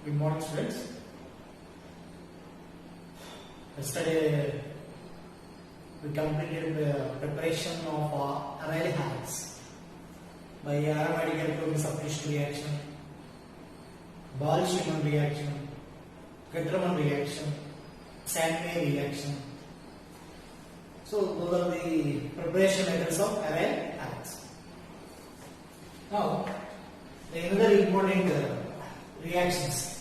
Good morning, students. Yesterday we completed the preparation of aryl halides by aromatic electronic substitution reaction, Ball-Schumann reaction, Kettermann reaction, Sandway reaction. So those are the preparation methods of aryl halides. Now, another important reactions.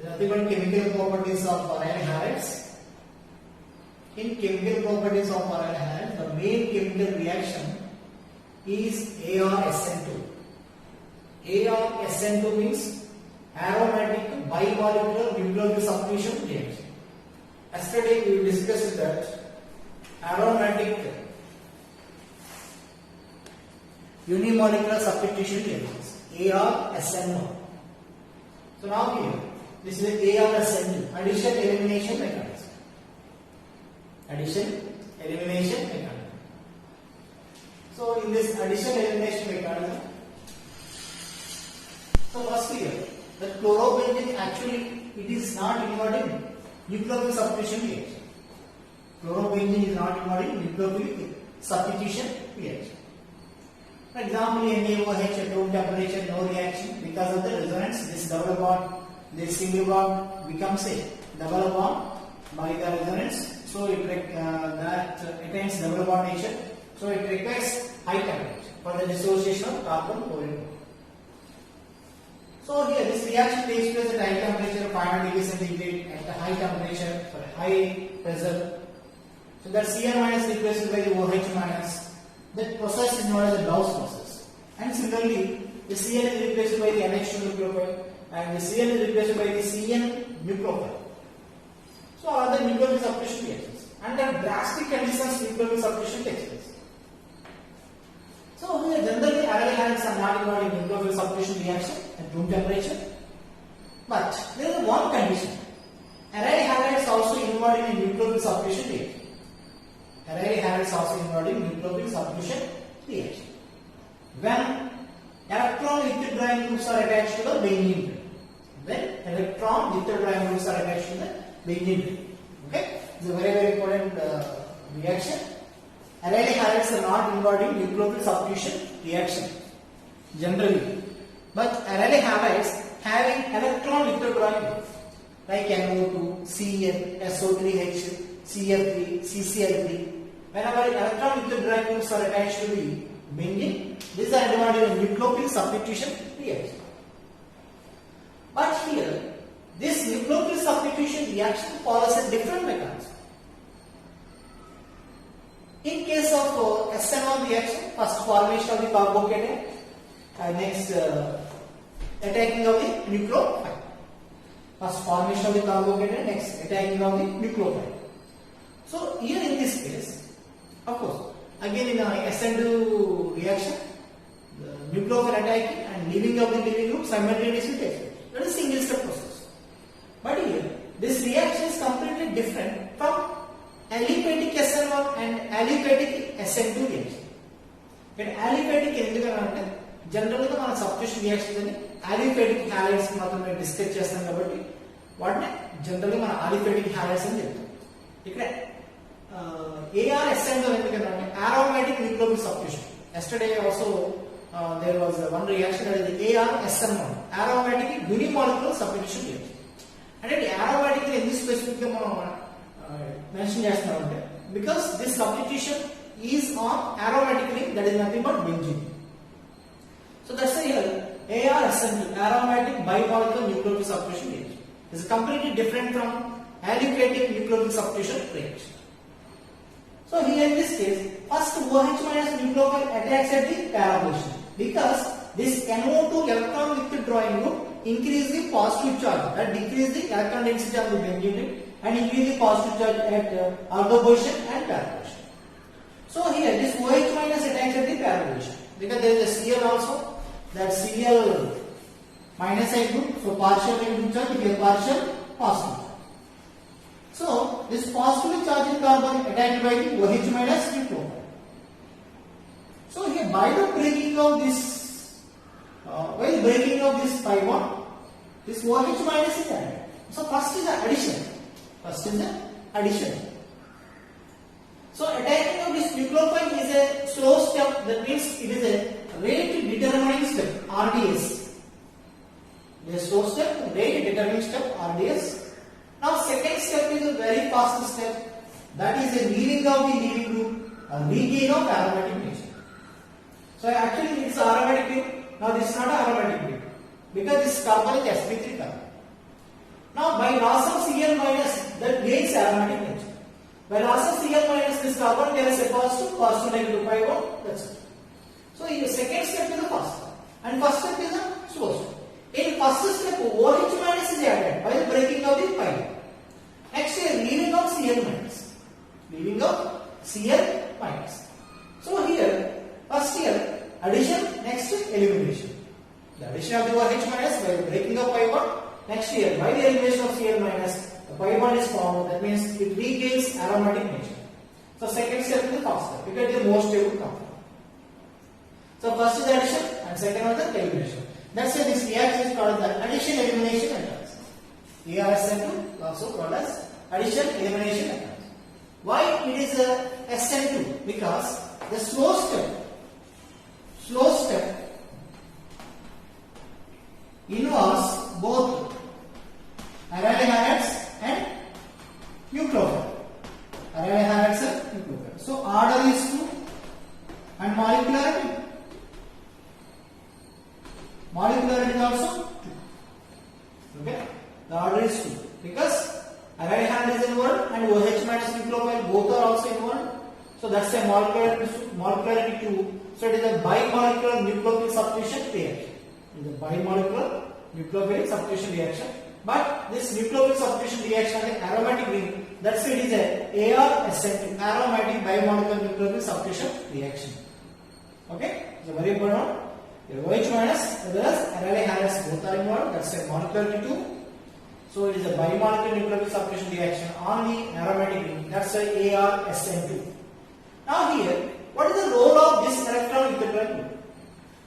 Nothing but chemical properties of aryl halides. In chemical properties of aryl halides, the main chemical reaction is ArSN2. ArSN2 means aromatic bimolecular nucleophile substitution reaction. Yesterday we discussed that aromatic unimolecular substitution reactions, ArSN1. So now here, this is ArSN2, addition elimination mechanism. Addition elimination mechanism. So in this addition elimination mechanism, so first here, the chlorobenzene actually it is not involved in nucleophile substitution reaction. Chlorobenzene is not involved in nucleophile substitution reaction. For example, NaOH at room temperature, no reaction because of the resonance. This double bond, this single bond becomes a double bond by the resonance. So it attains double bond nature. So it requires high temperature for the dissociation of carbon chlorine. So here this reaction takes place at high temperature, 500 degrees centigrade, at a high temperature for high pressure. So that Cl minus replaced by the OH minus. That process is known as the Dawes process. And similarly, the Cl is replaced by the NH2 nucleophile and the Cl is replaced by the Cn nucleophile. So are the nucleophile substitution reactions. Under drastic conditions, nucleophile substitution takes place. So generally, aryl halides are not involved in nucleophile substitution reaction at room temperature. But there is one condition. Aryl halides also involved in a nucleophile substitution reaction. Aryl halides also involved in nucleophile substitution reaction. When electron withdrawing groups are attached to the benzene ring. When electron withdrawing groups are attached to the benzene ring. Okay, it's a very important reaction. Aryl halides are not involved in nucleophile substitution reaction generally, but aryl halides having electron withdrawing groups like NO2, Cl, SO3H, CF3, CCl3. Whenever electron withdrawing groups are attached to the benzene, these are involved in nucleophile substitution reaction. But here, this nucleophile substitution reaction follows a different mechanism. In case of SN1 reaction, first formation of the carbocation, next attacking of the nucleophile. First formation of the carbocation, next attacking of the nucleophile. So here in this case, of course, again in SN2 reaction, the nucleophile attacking and leaving of the leaving group simultaneously takes place. That is single step process. But here, this reaction is completely different from aliphatic SN1 and aliphatic SN2 reaction. But aliphatic ఎందుకంటే general గా మన substitution reactions అని aliphatic halides మాత్రమే discuss చేస్తాం కాబట్టి వాటిని general గా మన aliphatic halides అని చెప్తాం. ఇక్కడ ArSN ఎందుకంటే aromatic nucleophile substitution. Yesterday also there was one reaction that is the ArSN1, aromatic unimolecular substitution reaction. అంటే aromatic ఎందుకు స్పెసిఫిక్ గా మనం mention చేస్తున్నామంటే because this substitution is on aromatic ring, that is nothing but benzene. So that's why here ArSN2, aromatic bimolecular nucleophile substitution reaction, is completely different from aliphatic nucleophile substitution reaction. So here in this case, first OH minus nucleophile attacks at the carbonation because this NO2 electron withdrawing group increase the positive charge, that decrease the electron density of the benzene ring and increase the positive charge at alpha position and para position. So here this OH minus attacks at the para position because there is a Cl also, that Cl minus side group, so partial negative charge will be a partial positive. So this positively charged carbon attacked by the OH minus nucleophile. So here by the breaking of this, while breaking of this pi bond, this OH minus is added. So first is the addition. First is the addition. So attacking of this nucleophile is a slow step. That means it is a rate determining step, RDS. It is a slow step, rate determining step, RDS. Now second step is a very fast step. That is a leaving of the leaving group, a regain of aromatic nature. So actually it's aromatic group. Now this is not aromatic group because this carbon is sp3 carbon. Now by loss of Cl minus, that gains aromatic nature. By loss of Cl minus, this carbon carries a positive negative pi bond. That's it. So the second step is the first step, and first step is the slow step. In first step, OH minus is added by the breaking of the pi bond. Next is leaving of Cl minus. Leaving of Cl minus. So here, first here, addition, next elimination. The addition of the OH minus by the breaking of pi bond. Next here, by the elimination of Cl minus, the pi bond is formed. That means it regains aromatic nature. So second step is the first step because it is the most stable compound. So first is addition and second is the elimination. That's why this reaction is called the addition elimination methods. ARSN2 also called as addition elimination methods. Why it is a SN2? Because the slow step involves both aryl halides and nucleophile. Aryl halides and nucleophile. So order is 2 and molecularity. Molecularity is also 2. Okay, the order is 2 because aryl halide is involved and OH minus nucleophile both are also involved. So that's a molecularity 2. So it is a bimolecular nucleophilic substitution reaction. It is a bimolecular nucleophilic substitution reaction. But this nucleophilic substitution reaction is aromatic ring. That's why it is a ARSN2, aromatic bimolecular nucleophilic substitution reaction. Okay, so very important one. OH minus as well as aryl halides both are involved. That's a molecularity 2. So it is a bimolecular nucleophilic substitution reaction on the aromatic ring. That's a ARSN2. Now here, what is the role of this electron equilibrium group?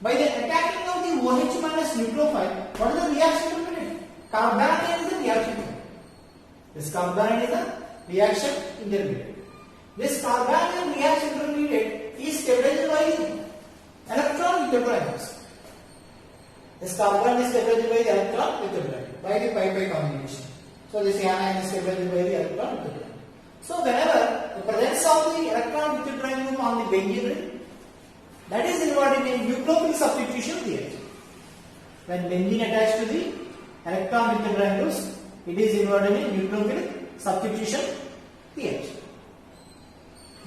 By the attacking of the OH minus nucleophile, what is the reaction intermediate? Carbanion is the reaction intermediate. This carbanion is the reaction intermediate. This carbanion reaction intermediate is stabilized by the electron equilibrium. This carbon is stabilized by the electron equilibrium by the pi-pi combination. So this anion is stabilized by the electron equilibrium. So whenever the presence of the electron equilibrium group on the benzene ring, that is involved in a nucleophilic substitution reaction. When benzene attached to the electron equilibrium groups, it is involved in a nucleophilic substitution reaction.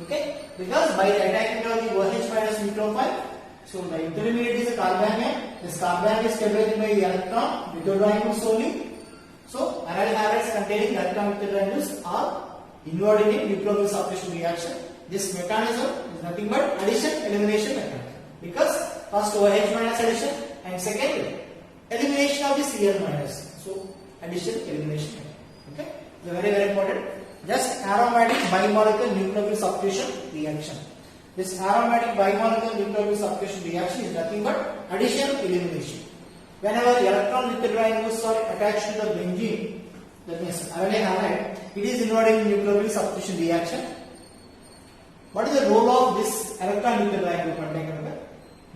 Okay, because by attacking of the OH minus nucleophile, so the intermediate is a carbanion. This carbanion is stabilized by the electron equilibrium groups only. So aryl halides containing electron equilibrium groups are involved in a nucleophilic substitution reaction. This mechanism is nothing but addition elimination mechanism. Because first OH minus addition and second elimination of the Cl minus. So addition elimination mechanism. Okay, so very important. Just aromatic bimolecular nucleophilic substitution reaction. This aromatic bimolecular nucleophilic substitution reaction is nothing but addition elimination. Whenever the electron equilibrium groups are attached to the benzene, that means aryl halide, it is involved in nucleophilic substitution reaction. What is the role of this electron equilibrium group?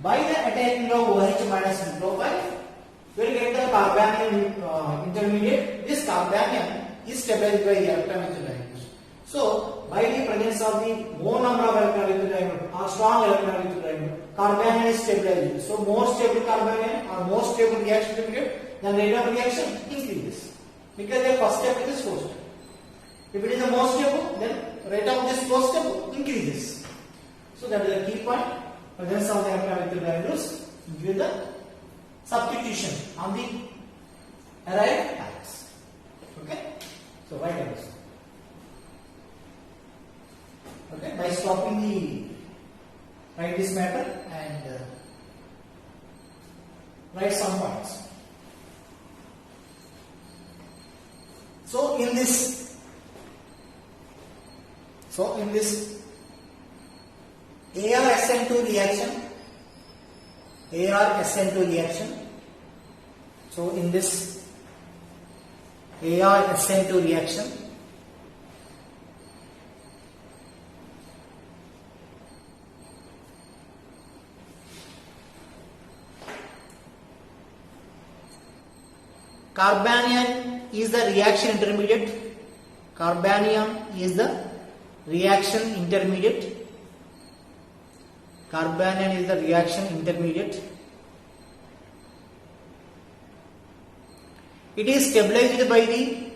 By the attacking of OH minus nucleophile, we will get the carbanion intermediate. This carbanion is stabilized by the electron equilibrium groups. So by the presence of the more number of electron equilibrium group or strong electron equilibrium group, carbanion is stabilized. So more stable carbanion or more stable reaction intermediate, then rate of reaction increases. Because the first step is slow step. If it is the most stable, then rate of this slow step increases. So that is the key point. Presence of the electron equilibrium groups give the substitution on the aryl halides. Okay. So write down this. Okay. By stopping the write this matter and write some points. So in this ARSN2 reaction, so in this Ar-SN2 reaction. Carbanium is the reaction intermediate. Carbanium is the reaction intermediate. Carbanium is the reaction intermediate. It is stabilized by the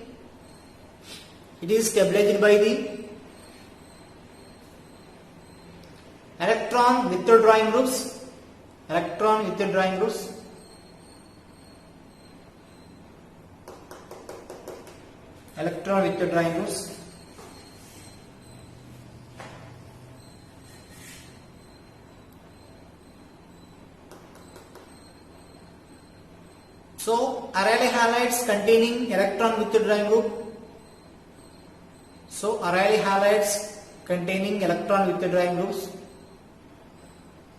electron withdrawing groups. Electron withdrawing groups. Electron withdrawing groups. So aryl halides containing electron withdrawing group. So aryl halides containing electron withdrawing groups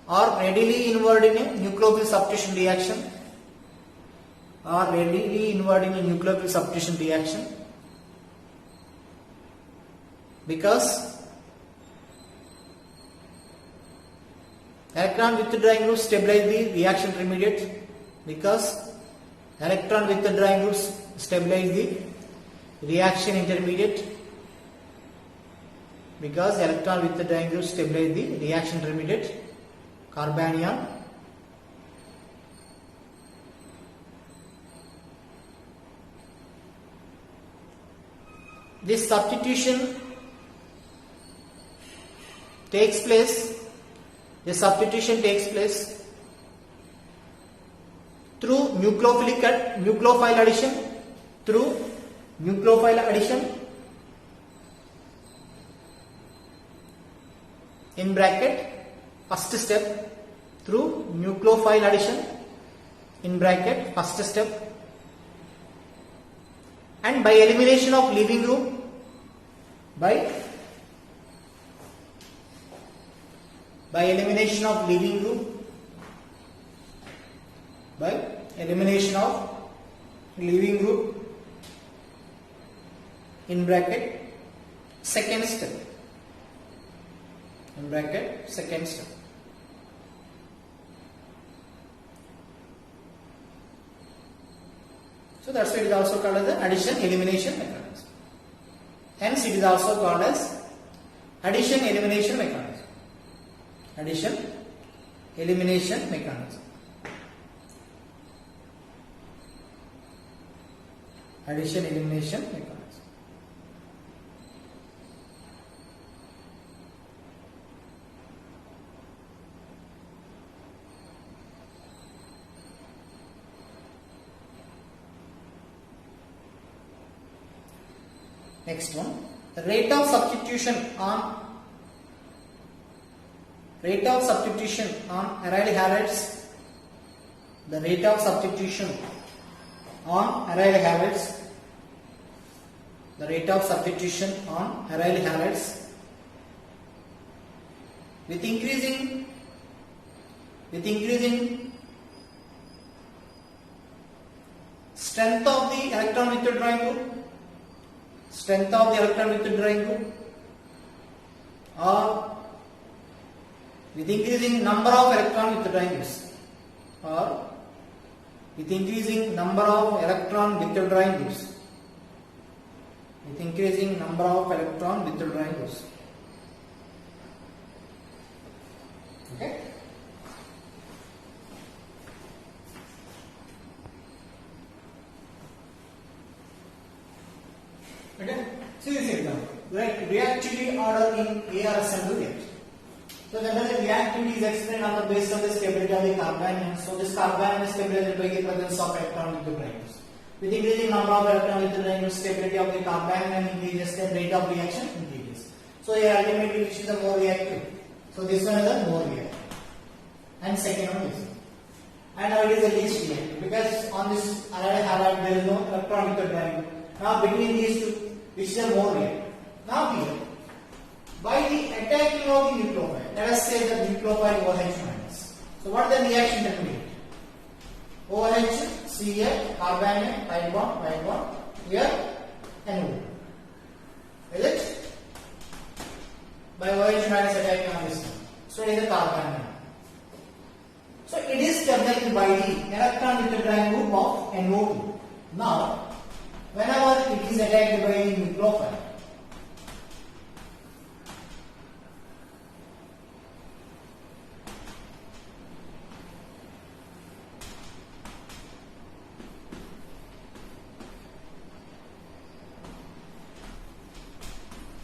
are readily involved in a nucleophile substitution reaction. Because electron withdrawing groups stabilize the reaction intermediate. Because electron withdrawing groups stabilize the reaction intermediate. Because electron withdrawing groups stabilize the reaction intermediate. Carbanium. This substitution takes place through nucleophile addition, in bracket first step, through nucleophile addition in bracket first step, and by elimination of leaving group, by elimination of leaving group in bracket second step, So that's why it is also called as the addition elimination mechanism. Hence it is also called as addition elimination mechanism. Addition elimination mechanism. Addition elimination mechanism. Next one, the rate of substitution on aryl halides. The rate of substitution on aryl halides. With increasing strength of the electron withdrawing group, or with increasing number of electron withdrawing groups, Okay. Okay. See this example. Right, reactivity order in Ar-SN2 reaction. So generally reactivity is explained on the basis of the stability of the carbanium. So this carbanium is stabilized by the presence of electron withdrawing groups. With increasing number of electron withdrawing groups, stability of the carbanium increases, then rate of reaction increases. So here ultimately which is the more reactive? So this one is the more reactive, and second one is. And now it is the least reactive because on this aryl halide there is no electron withdrawing group. Now between these two, which is the more reactive? Now here, by the attacking of the nucleophile, let us say the nucleophile OH minus. So what is the reaction intermediate? OH, Cl, carbanium, pi bond, here NO. Is it? By OH minus attacking on this one. So it is a carbanion. So it is stabilized by the electron withdrawing group of NO2. Now, whenever it is attacked by the nucleophile,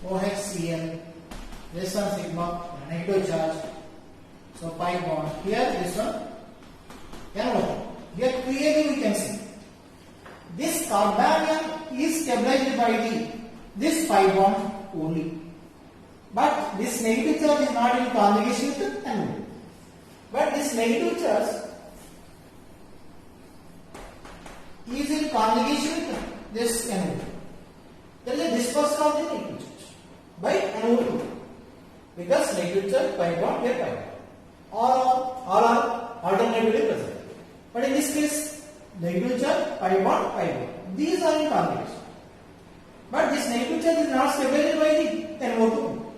OHCl, this one sigma, negative charge, so pi bond, here this one, NO2. Here clearly we can see, this carbanion is stabilized by this pi bond only, but this negative charge is not in conjugation with NO2. But this negative charge is in conjugation with this NO2. There is a dispersal of the negative charge by NO2, because negative charge pi bond here pi bond. All are alternatively present. But in this case, negative charge pi bond. These are in conjugation. But this negative charge is not stabilized by the NO2.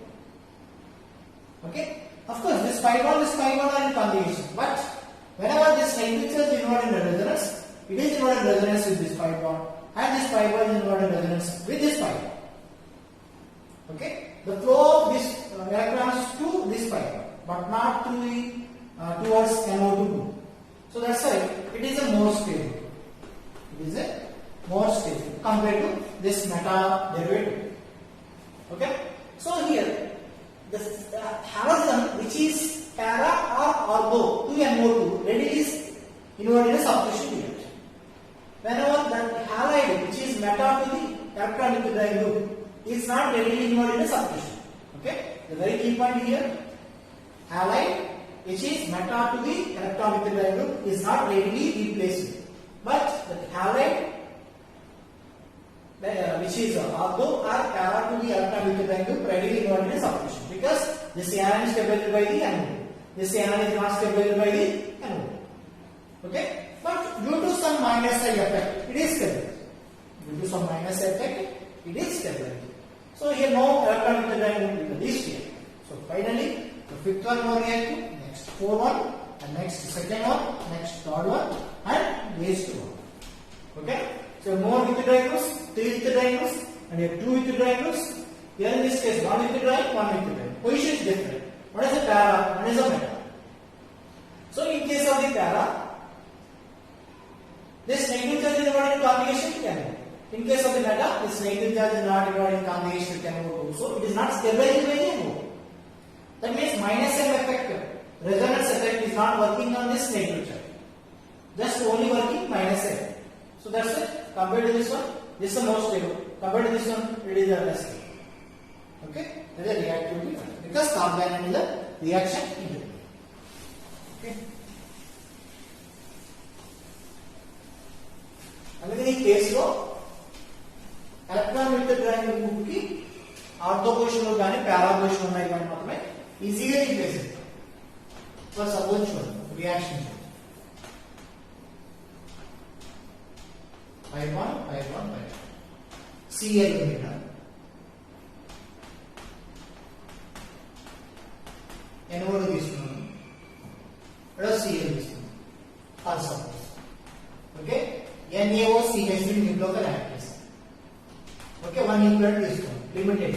Okay? Of course, this pi bond are in conjugation. But whenever this negative charge is involved in resonance, it is involved in resonance with this pi bond, and this pi bond is involved in resonance with this pi bond. Okay? The flow of these electrons to this pi bond, but not to the towards NO2. So that's why it is a more stable. It is a more stable compared to this meta derivative. Okay? So here, this halogen which is para or ortho to NO2 readily is involved in a substitution reaction. Whenever that halide which is meta to the electron withdrawing group is not readily involved in a substitution. Okay? The very key point here, halide which is meta to the electron withdrawing group is not readily replaced. But the halide which is ortho or para to the electron withdrawing group readily involved in a substitution, because this anion is stabilized by the NO2. This anion is not stabilized by the NO2. Okay? But due to some minus I effect, it is stabilized. Due to some minus effect, it is stabilized. So here no electron withdrawing group is here. So finally, the fifth one more reactive, next fourth one, and next second one, next third one, and these two one. Okay? So more withdrawing groups, 3 withdrawing groups, and you have 2 withdrawing groups. Here in this case, 1 withdrawing, 1 withdrawing. Position is different. One is a para, one is a meta. So in case of the para, this negative charge is involved in conjugation with NO2. In case of the meta, this negative charge is not involved in conjugation with NO2. So it is not stabilized by the NO2. That means minus M effect, resonance effect is not working on this negative charge. Just only working minus M. So that's it. Compared to this one, this is the most stable. Compared to this one, it is the less stable. Okay? That is a reactivity because carbanion is a reaction ingredient. Okay? అందుకని ఈ కేసులో electron withdrawing group కి ortho position కానీ పారా position ఉన్నాయి కానీ మాత్రమే ఈజీగా replace చేస్తాం. ఫర్ సపోజ్ చూడండి రియాక్షన్ pi bond Cl ఉంది కదా, NO2 తీసుకున్నాను, ఇక్కడ Cl తీసుకున్నాను for suppose. Okay, NaOCH3 nucleophile add చేస్తాం. ఓకే, 1 nucleotide తీసుకున్నాం limited.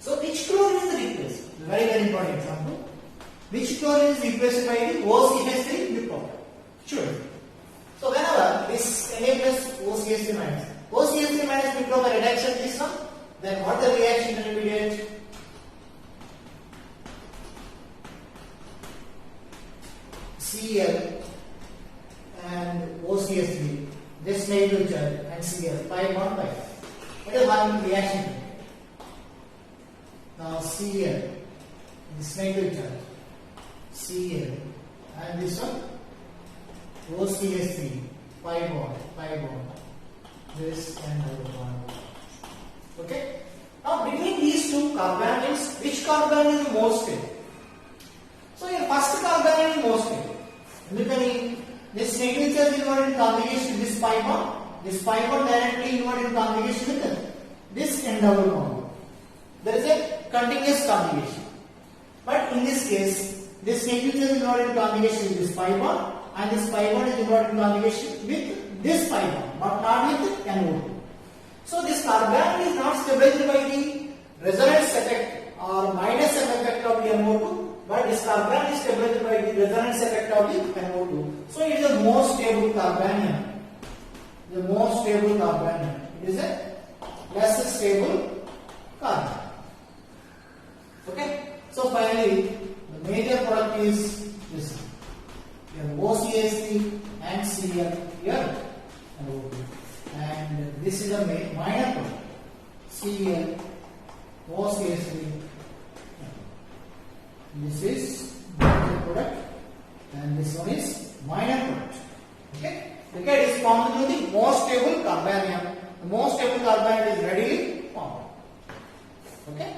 So which chlorine is replaced? Very important example. Which chlorine is replaced by the OCH3 nucleophile? Sure. So whenever this Na plus OCH3 minus nucleophile reduction is done, then what the reaction intermediate? Cl and OCH3, this negative charge, and Cl, pi bond pi. What is one reaction? Now Cl, this negative charge, Cl, and this one OCH3, pi bond, this and other bond. Okay? Now between these two carbanions, which carbanion is most stable? So your first carbanion is most stable. This negative charge is involved in conjugation with this pi bond, this pi bond directly involved in conjugation with this N double bond. There is a continuous conjugation. But in this case, this negative charge is involved in conjugation with this pi bond, and this pi bond is involved in conjugation with this pi bond, but not with NO2. So this carbanion is not stabilized by the resonance effect or minus M effect of the NO2, but this carbanion is stabilized by the resonance effect of the NO2. So it is a more stable carbanion. The more stable carbanion. It is a less stable carbon. Okay. So finally, the major product is this. You have OCH3 and Cl here, and this is a minor product. Cl, OCH3. This is major product, and this one is minor product. Okay. Okay, it is formed through the most stable carbanion. The most stable carbanion is readily formed. Okay.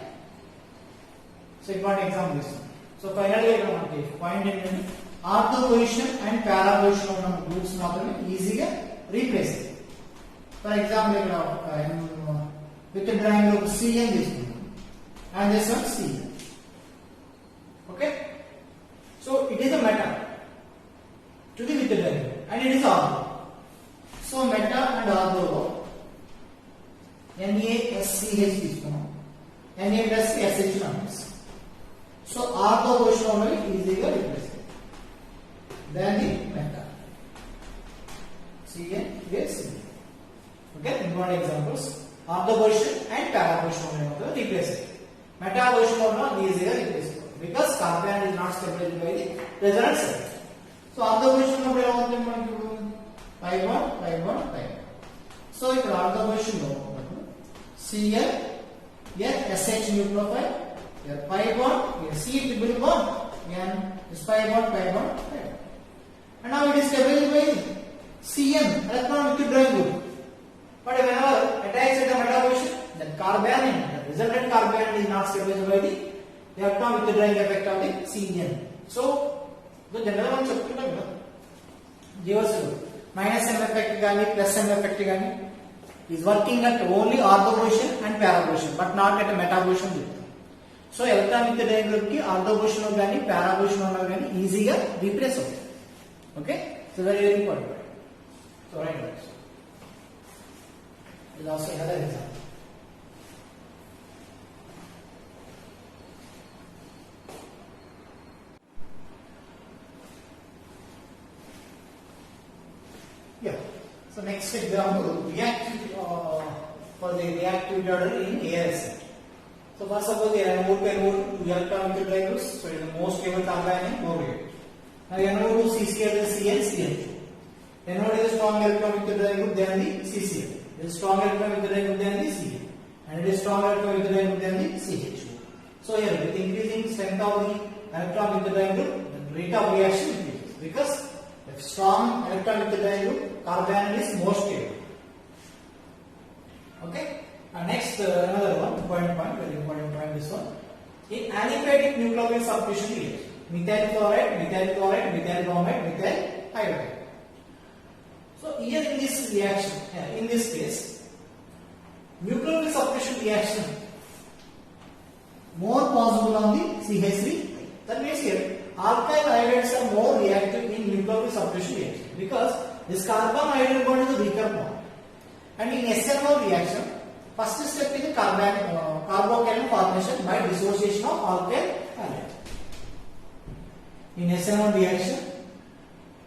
So, important example is. So, finally, I want to point in ortho position and para position of groups matrame easily replace. For example, with the triangle of Cn this one, and this one Cn. Okay. So, it is a meta to the with the triangle, and it is ortho. So, meta and ortho NaSCH this one, Na plus SH numbers. So ortho position only easily replace. Then the meta. Cn with Cn. Okay, important examples. Ortho position and para position only replace. Meta position only easily replace because carbanion is not stabilized by the resonance effect. So ortho position only pi bond, pi bond, pi bond. So if ortho position Cl, here SH nucleophile. Here pi bond, here C triple bond, and this pi bond, pi bond, pi bond. And now it is stabilized by Cn, electron withdrawing group. But whenever attached at the meta position, the carbanion, the resultant carbanion is not stabilized by the electron withdrawing effect of the Cn. So, the general one chapter minus M effect gani, plus M effect gani is working at only ortho position and para position, but not at a meta position. So, electron withdrawing group ki ortho position or gani, para position or gani easy replace hote. Okay? So, very important. So, right now. This is also another example. Yeah. So, next example, reactive for the reactivity order in ARSA. So first of all, the NO2 electron withdrawing groups. So it is the most stable carbanion, more reactive. Now NO2 CCl is Cl, Cl2. NO2 is a strong electron withdrawing group than the CCl. It is strong electron withdrawing group than the Cl, and it is strong electron withdrawing group than the CH2. So here, with increasing strength of the electron withdrawing group, the rate of reaction increases because the strong electron withdrawing group carbanion is more stable. Okay. Next, another one, very important point, this one. In aliphatic nucleophile substitution reaction, methyl chloride, methyl chloride, methyl bromide, methyl hydride. So here in this reaction, in this case, nucleophile substitution reaction more possible on the CH3. That means here, alkyl hydrides are more reactive in nucleophile substitution reaction because this carbon hydrogen bond is a weaker bond, and in SN1 reaction. First step is the carbocation formation by dissociation of alkyl halide. In SN1 reaction,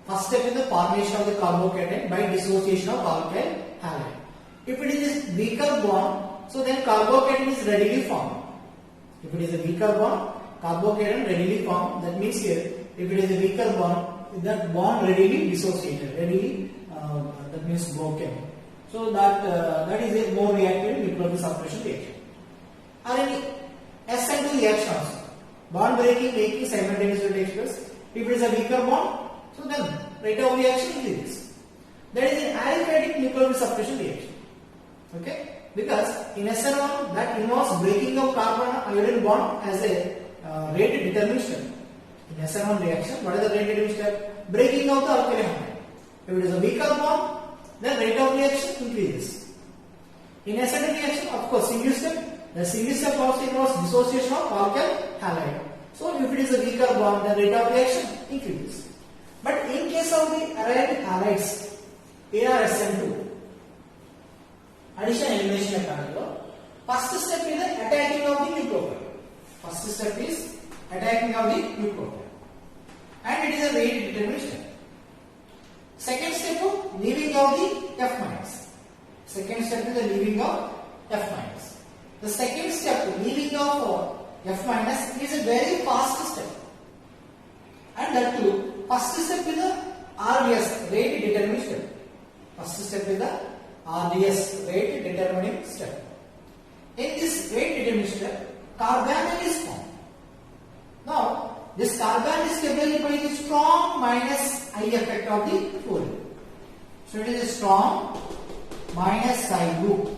first step is the formation of the carbocation by dissociation of alkyl halide. If it is a weaker bond, so then carbocation is readily formed. If it is a weaker bond, carbocation readily formed. That means here, if it is a weaker bond, that bond readily dissociated, that means broken. So that is a more reactive nucleophile substitution reaction. Or any SN2 reaction also. Bond breaking simultaneously takes place. If it is a weaker bond, so then rate of reaction increases. That is an aliphatic nucleophile substitution reaction. Okay? Because in SN1 that involves breaking of carbon iodine bond as a rate determined step. In SN1 reaction, what is the rate determined step? Breaking of the alkyl halide. If it is a weaker bond, then rate of reaction increases. In acidic reaction, of course, single step. The single step also involves dissociation of alkyl halide. So if it is a weaker bond, the rate of reaction increases. But in case of the aryl halides, ARSN2, addition elimination method, first step is the attacking of the nucleophile. First step is attacking of the nucleophile, and it is a rate determined step. Second step of leaving of the F minus. Second step is the leaving of F minus. The second step, leaving of F minus, is a very fast step, and that too, first step is the RDS, rate determining step. First step is the RDS, rate determining step. In this rate determining step, carbanion is formed. Now, this carbanion is stabilized by the strong minus I effect of the fluorine. So it is a strong minus I group.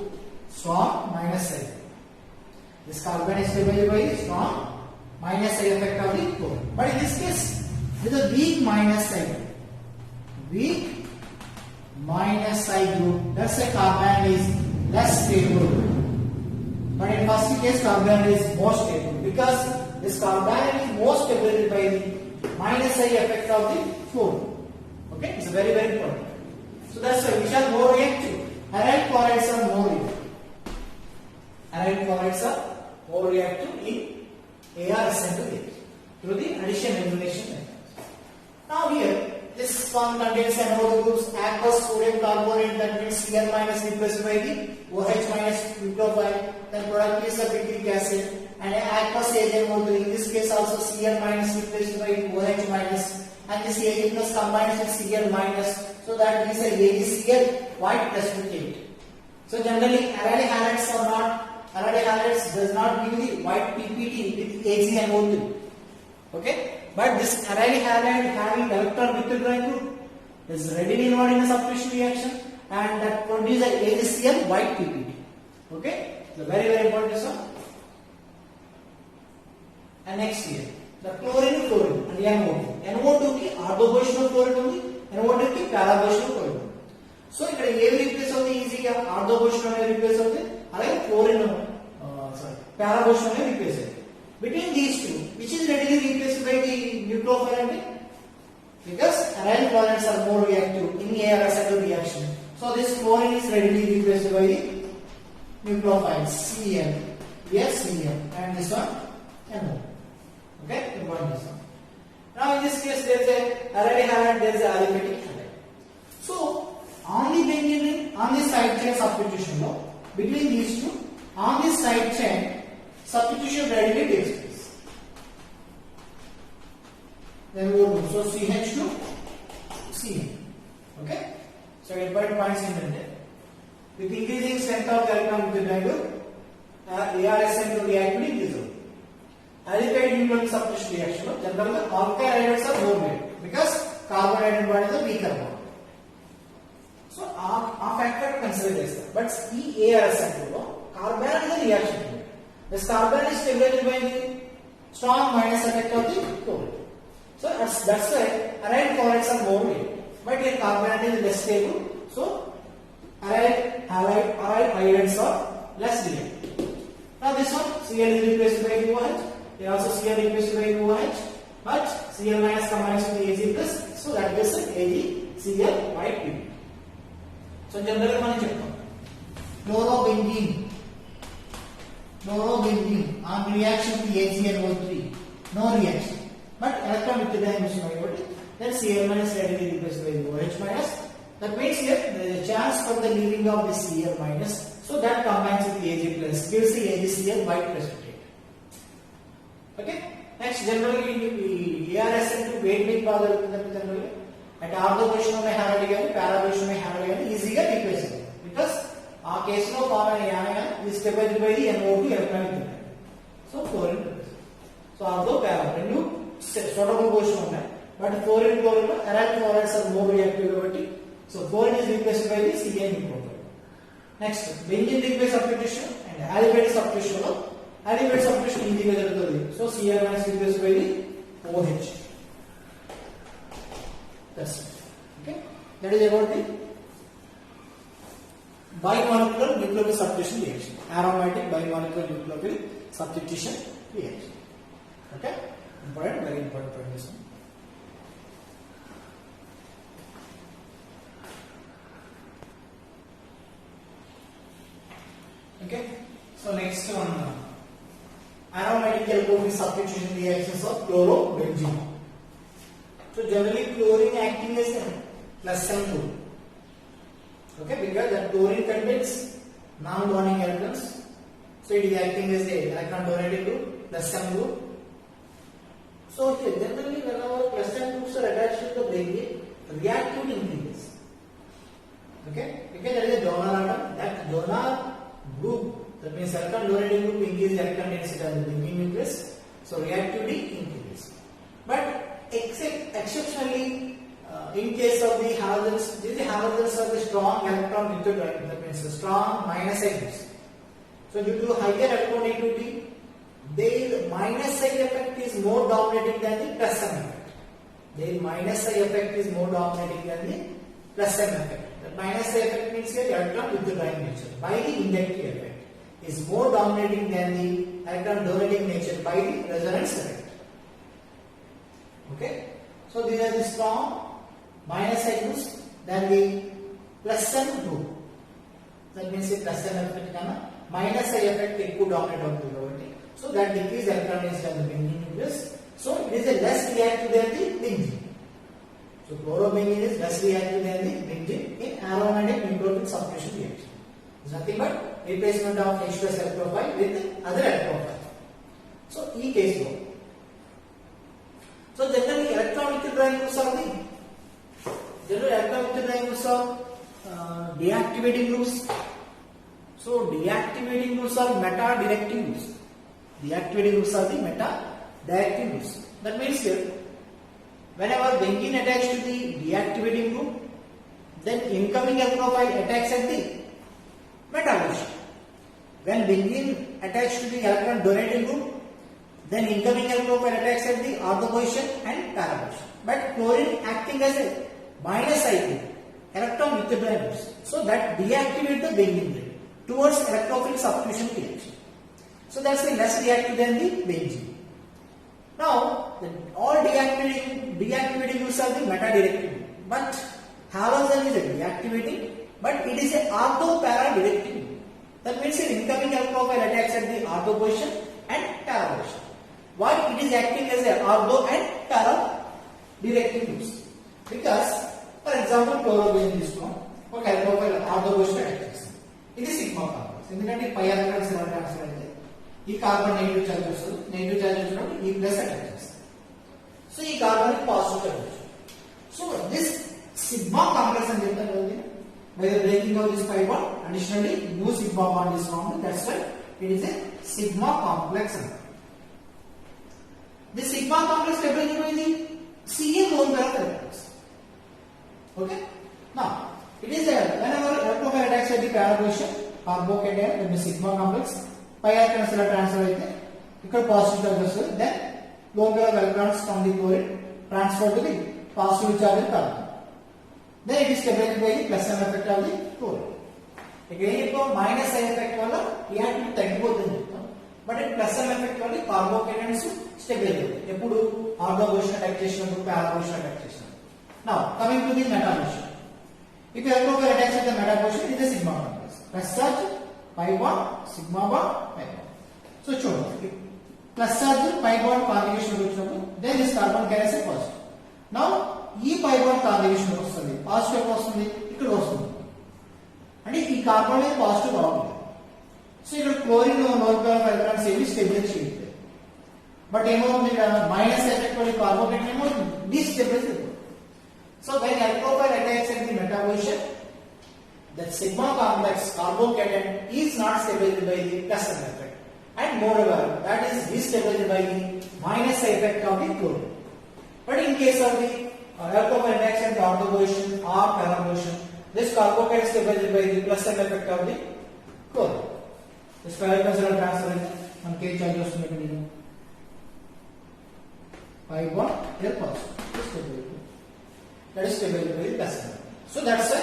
Strong minus I. This carbanion is stabilized by the strong minus I effect of the fluorine. But in this case, with a weak minus I group. Weak minus I group, that's a carbanion is less stable. But in first case, carbanion is more stable because this carbanion is more stable by the minus I effect of the fluorine. Okay, it's very important. So that's why which are more reactive. Aryl chlorides are more reactive. Aryl chlorides are more reactive in ARSN2 through the addition elimination method. Now here, this one contains another groups aqueous sodium carbonate, that means Cl minus replaced by the OH minus nucleophile. Then product is a picric acid, and aqueous agent will do. In this case also Cl minus replaced by OH minus, and this Ag plus combines with Cl minus, so that means a AgCl white precipitate. So generally aryl halides are not, aryl halides does not give the white PPT with AgNO3. Okay. But this aryl halide having electron withdrawing group is readily involved in a substitution reaction, and that produces a AgCl white PPT. Okay, so very important this one. And next here, the chlorine and NO2. NO2 ki orthopositional chloride undi, NO2 ki parapositional chloride undi. So ikkada ఏవి replace అవుతాయి ఈజీగా ఆర్థోపోజిషనల్ అనే replace అవుతాయి, అలాగే chlorine parapositional అనే replace అవుతాయి. Between these two, which is readily replaced by the nucleophile? Because aryl chlorides are more reactive in ARSN2 reaction. So this chlorine is readily replaced by the nucleophiles Cl, yes Cl, and this one NO. Okay, important this one. Now in this case there is a aryl halide, there is a aliphatic halide. So on the benzene, on the side chain substitution, between these two, on this side chain, substitution readily takes place. Then we will do so CH2 Cn. Okay, so important points in there. With increasing strength of the electron with the triangle, ARSN2 reactivity increases. Aldehyde nucleophile substitution reaction, generally alkyl halides are more weight because carbon atom bond is a weaker bond. So our factor to consider this. But ARSN2 carbon is a reaction. This carbon is stabilized by the strong minus effect of the chloride. So that's why aryl chlorides are more weight, but here carbon is less stable. So aryl halides are less reactive. Now this one Cl is replaced by OH. Here also Cl replaced by OH, but Cl minus combines with Ag plus, so that gives AgCl white PP. So generally మనం చెప్తాం chlorobenzene on reaction with AgNO3, no reaction, but electron withdrawing mission by then Cl minus readily replaced by OH minus. That means here there is a chance for the leaving of the Cl minus, so that combines with Ag plus gives the AgCl white precipitate. Okay, next generally ARSN2 weight में बात करते हैं generally at orthopositional में हारा लिया है, parapositional में हारा लिया है, easy గా replace है because ఆ కేసులో కామన్ ఏమైనా ఇది stabilized by the NO2 electronic. So fluorine, so although para రెండు సూటబుల్ పొజిషన్ ఉన్నాయి, but fluorine chlorine aryl chlorides are more reactive కాబట్టి so fluorine is replaced by the Cl nucleophile. Next benzene replace substitution and aldehyde substitution లో aldehyde substitution ఈజీగా జరుగుతుంది. So Cl minus replaced by the OH. That's okay, that is about the bimolecular nucleophile substitution reaction. Aromatic bimolecular nucleophile substitution reaction. Okay, important, very important point this one. Okay, so next one, aromatic alcohol substitution reactions of chlorobenzene. So generally chlorine acting as a plus M group. Okay, because the chlorine contains non-bonding electrons, so it is acting as a electron donating group, plus M group. So here generally whenever plus M groups are attached to the benzene, reactivity increases. Okay, because there is a donor atom, that donor group, that means electron donating group increases electron density of the benzene nucleus, so reactivity increases. But exceptionally, in case of the halogens, these halogens are the strong electron neutral, that means the strong minus I groups. So due to higher electronegativity, their minus I effect is more dominating than the plus M effect. Their minus I effect is more dominating than the plus M effect. The minus I effect means the electron withdrawing nature by the inductive effect is more dominating than the electron donating nature by the resonance effect. Okay, so these are the strong minus I groups than the plus M group. That means the plus M effect kana minus I effect ఎక్కువ dominate అవుతుంది కాబట్టి, so that decrease electron density of the benzene nucleus, so it is a less reactive than the benzene. So chlorobenzene is less reactive than the benzene in aromatic nucleophile substitution reaction. It's nothing but replacement of H+ electrophile with other electrophile. So in case lo, so generally electron withdrawing groups are the general electron withdrawing groups are deactivating groups. So deactivating groups are meta-directing groups. Deactivating groups are the meta-directing groups. That means here, whenever benzene attached to the deactivating group, then incoming electrophile attacks at the meta position. When benzene attached to the electron donating group, then incoming electrophile attacks at the ortho position and para position. But chlorine acting as a minus I group, electron withdrawing groups, so that deactivate the benzene ring towards electrophilic substitution reaction. So that's the less reactive than the benzene. Now, all deactivating groups are the meta-directing, but halogen is a deactivating, but it is a ortho-para-directing. That means an incoming electrophile attacks at the ortho position and para position. Why it is acting as a ortho and para-directing groups? Because, for example, chlorobenzene is one, okay, electrophile ortho position attacks. It is sigma complex. ఎందుకంటే పై electrons ఎలా transfer అయితే ఈ carbon negative charge వస్తుంది, negative charge వచ్చినప్పుడు ఈ plus attack చేస్తుంది. So ఈ carbon positive charge వచ్చింది. సో దిస్ సిగ్మా కాంప్లెక్స్ అని చెప్తాను కదా, by the breaking of this pi bond additionally new sigma bond is formed. That's why it is a sigma complex. This sigma complex represented by the Cn lone pair of electrons. Okay, now it is a whenever electrophile attacks at the para position, carbocation in the sigma complex, pi electrons transfer అయితే ఇక్కడ positive charge వస్తుంది. Then lone pair of electrons from the chlorine transfer to the positive charge in carbon. Then it is stabilized by the plus M effect of the chlorine. Again, minus I effect వల్ల reactivity తగ్గిపోతుంది చెప్తాం, but plus M effect వల్ల కార్బోకేటన్స్ stabilise అవుతాయి. ఎప్పుడు ortho position attack చేసినప్పుడు, పారా position attack చేసినప్పుడు. Now coming to the meta position. If you electrophile attacks at the meta position, it is a sigma complex. Plus charge, pi bond, sigma bond, pi bond. So చూడండి, plus charge, pi bond conjugation వచ్చినప్పుడు, then this carbon carries a positive. Now ఈ pi bond conjugation వస్తుంది, positive వస్తుంది, ఇక్కడ వస్తుంది. అంటే ఈ carbon positive రావాలి. సో ఇక్కడ chlorine lone pair of electrons ఏవి స్టెబిలైజ్ చేయట్లేదు. బట్ ఏమవుతుంది, ఇక్కడ మైనస్ ఎఫెక్ట్ వల్ల కార్బోకేటన్ ఏమవుతుంది, డిస్టెబిలైజ్ అవుతుంది. So when electrophile attacks at the meta position, the sigma complex carbocation is not stabilized by the plus M effect, and moreover that is destabilized by the minus effect of the chlorine. But in case of the electrophile attacks at the ortho position or para position, this carbocation is stabilized by the plus M effect of the chlorine. This electrons transfer on K charge వస్తుంది, pi bond here positive. That is stabilized by the plus M. So that's why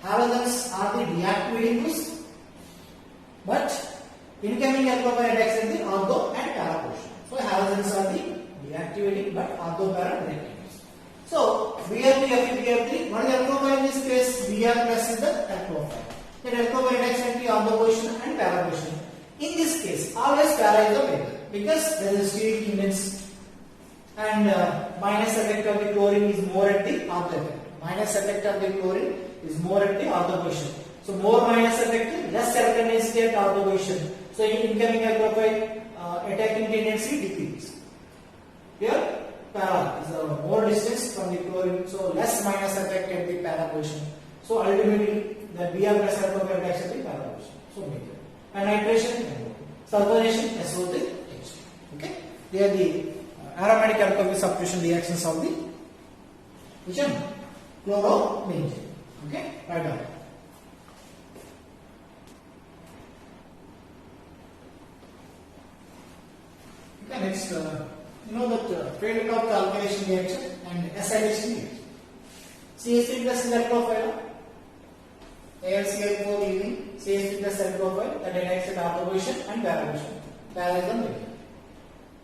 halogens are the deactivating groups, but incoming alcohol attacks at the ortho and para portion. So halogens are the deactivating but ortho para reacting groups. So Br3, Fe3, what is alcohol in this case? Br plus is the alcohol. That alcohol attacks at the ortho portion and para portion. In this case, always para is the major because there is steric indents and minus effect of the chlorine is more at the ortho effect. Minus effect of the chlorine is more at the ortho position. So more minus effect, less electron density at ortho position. So incoming alcohol attacking tendency decreases. Here para is more distance from the chlorine, so less minus effect at the para position. So ultimately the Br plus alcohol attacks at the para position. So major. And nitration, sulfonation, SO3, H. Okay? They are the aromatic alcohol substitution reactions of the which one? Chlorobenzene. Okay? Right on. Okay, next, you know that trade of the alkylation reaction and acylation reaction. CH3 plus is alcohol. AlCl4 leaving CH3 plus alcohol that attacks at ortho position and para position. Para is the middle.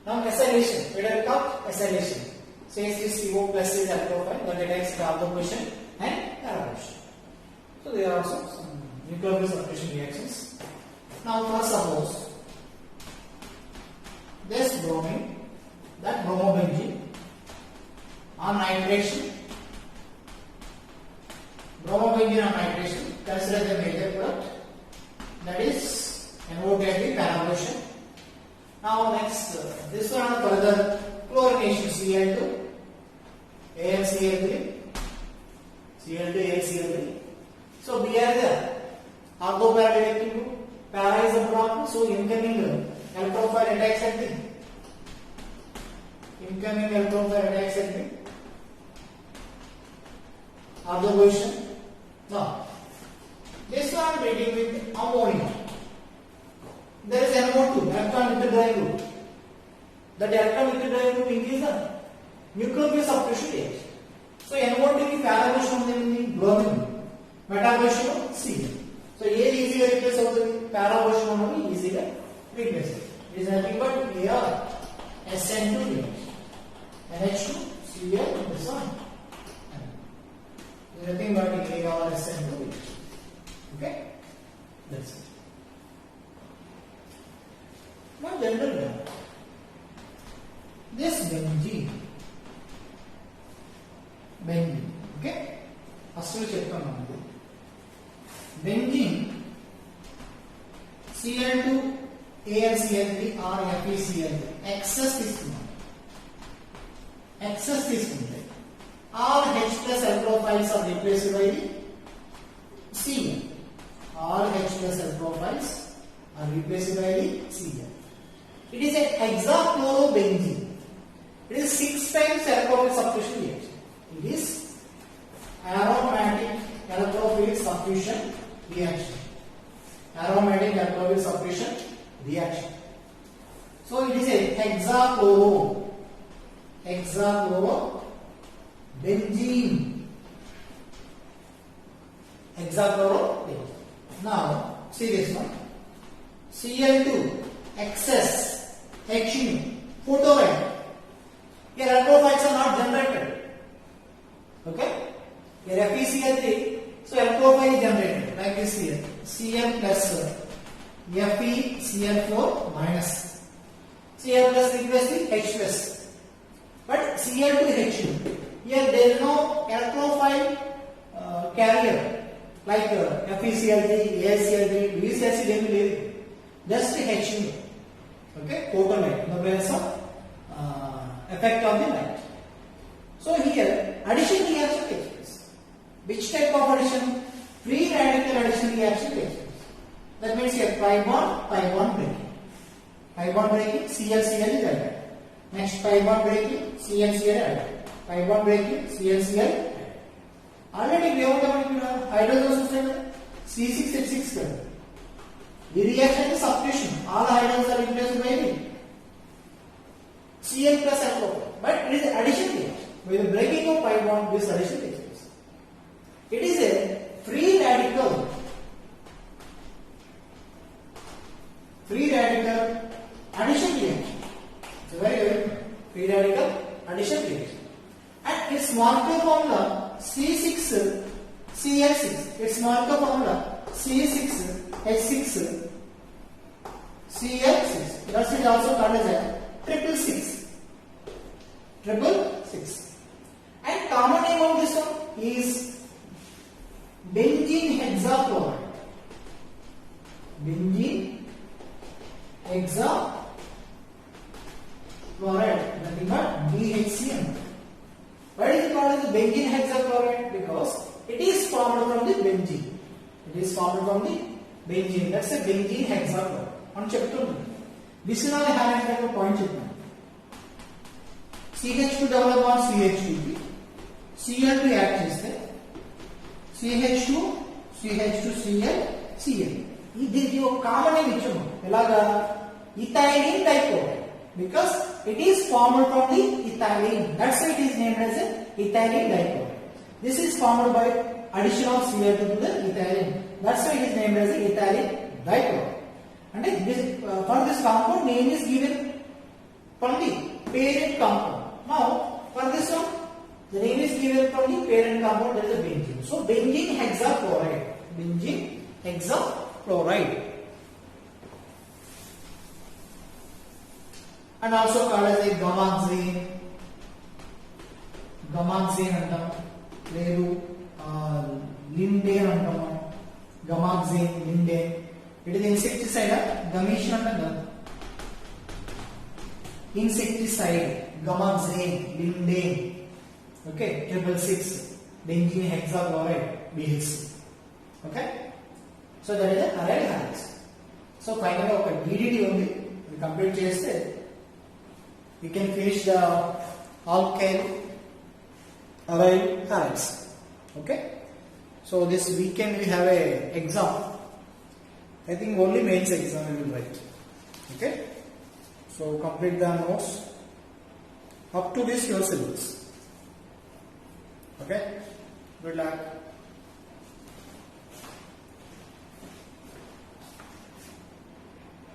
Now acylation. We have got acylation. CH3CO plus is alcohol that attacks at ortho position and para position. So there are also some nucleophile substitution reactions. Now first suppose this bromine, that bromobenzene on nitration, bromobenzene on nitration, consider the major product, that is NO2 at the para position. Now next, this one further chlorination Cl2, AlCl3, Cl2, AlCl3. So we are the ortho para reacting group, para is a block, so incoming alcohol attacks at the incoming alcohol attacks at the ortho position. Now this one reading with ammonia. There is NO2, electron withdrawing group. That electron withdrawing group increases the nucleophile substitution reaction. So NO2 की para position होने में bromine, meta position हो Cl. So ये easy replace होते हैं para position होने में easy replace. It is nothing but Ar SN2 reaction. NH2 Cl this one. It is nothing but Ar SN2 reaction. Okay, that's it. Now general this benzene, okay, first we check on benzene Cl2 AlCl3 or FeCl3 excess తీసుకుంటే all H plus alkophiles are replaced by the Cl. All H plus alkophiles are replaced by the Cl. It is an hexachlorobenzene. It is 6 times alcohol substitution reaction. It is aromatic alcohol substitution reaction. Aromatic alcohol substitution reaction. So it is a hexachlorobenzene. Hexachlorobenzene. Now see this one. Cl2 excess H photored. Here alkophiles are not generated. Okay? Here FeCl3, so alkophile is generated like this here. Cl plus FeCl4 minus. Cl plus replace the H plus. But Cl2H2. Here there is no alkophile carrier like FeCl3, AlCl3, these acid will just H. Okay, total light, no presence of effect of the light. So here addition reaction takes place. Which type of addition? Free radical addition reaction takes place. That means here pi bond breaking. Pi bond breaking, Cl is added. Next pi bond breaking, Cl added. Pi bond breaking, Cl added. Already we have hydrogen system C6H6. The reaction is substitution. All hydrogens are replaced by the Cl plus alcohol. But it is addition reaction. With the breaking of pi bond, this addition takes place. It is a free periodical addition reaction. And its molecular formula C6Cl6. Its molecular formula C6H6Cl6. That is also called as a triple six. And common name of this one is benzene hexachloride. Benzene hexachloride, nothing but BHCN. Why is it called as benzene hexachloride? Because it is formed from the benzene. It is formed from the benzene. That's a benzene hexachloride. On chapter 2. This is not a highlighted point. CH2 double bond CH2. Cl2 react చేస్తే CH2 Cl Cl. దీనికి ఒక common name ఇచ్చాము. ఎలాగా? ethylene dichloride. Because it is formed from the ethylene. That's why it is named as a ethylene dichloride. This is formed by addition of Cl2 to the ethylene. That's why it is named as a ethylene dichloride. And this, for this compound name is given from the parent compound. Now for this one, the name is given from the parent compound, that is a benzene. So benzene hexachloride. Benzene hexachloride. And also called as a gamoxane. Gamoxane antam. Ledu lindane antam. Gamoxane, lindane. It is insecticide. Gamation antam. Insecticide. Gamoxane, lindane. Okay, 666. Benzene hexachloride, BHC. Okay, so that is the aryl halides. So finally, ఒక DDT ఉంది. We complete చేస్తే we can finish the alkyl aryl halides. Okay, so this weekend we have a exam. I think only mains exam we will write. Okay, so complete the notes up to this your syllabus. Okay, good luck.